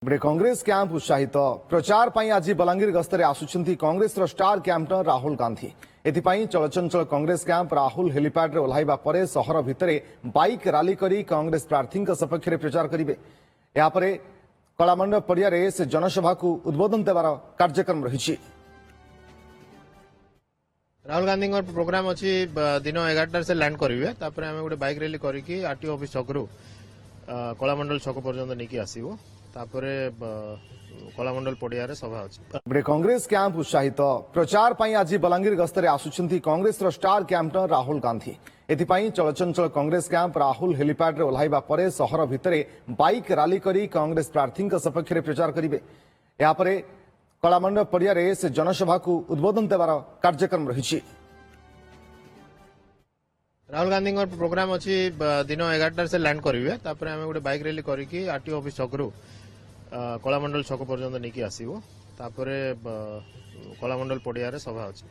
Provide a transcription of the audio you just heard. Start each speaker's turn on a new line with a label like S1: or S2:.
S1: Congress camp उत्साहित प्रचार पर आज बलांगीर गस्तर आसुंच कांग्रेस स्टार कैंपनर राहुल गांधी एथिपाई चलचंचल कांग्रेस कैंप राहुल हेलीपैड रे ओह्लाइबा परे सहर भितर बाइक रैली करी कांग्रेस प्रार्थी सपक्ष में प्रचार करेंगे। यापर कलामंडप पड़िया से जनसभा को उद्बोधन देवार कार्यक्रम रही।
S2: राहुल गांधी प्रोग्राम अच्छी दिन 11 से लैंड करेंगे गोटे बाइक रैली करके आरटीओ ऑफिस छकरू कलामंडल छक पर्यंत नहीं आसबू कलामंडल पड़िया सभा अच्छी।
S1: कांग्रेस कैंप उत्साहित प्रचार पर आज बलांगीर गस्तर आसुंच कांग्रेस स्टार कैंपनर राहुल गांधी एथिपाई चलचंचल कांग्रेस कैंप राहुल हेलीपैड रे ओह्लाइबा परे सहर भितर बाइक रैली करी कांग्रेस प्रार्थी सपक्ष में प्रचार करेंगे। यापर कलामंडप पड़िया से जनसभा को उद्बोधन देवार कार्यक्रम रही।
S2: राहुल गांधी प्रोग्राम अच्छी दिन 11 से लैंड करेंगे गोटे बाइक रैली करके आरटीओ ऑफिस छकरू कलामंडल छक पर्यंत नहीं आसबू कलामंडल पड़िया सभा अच्छी।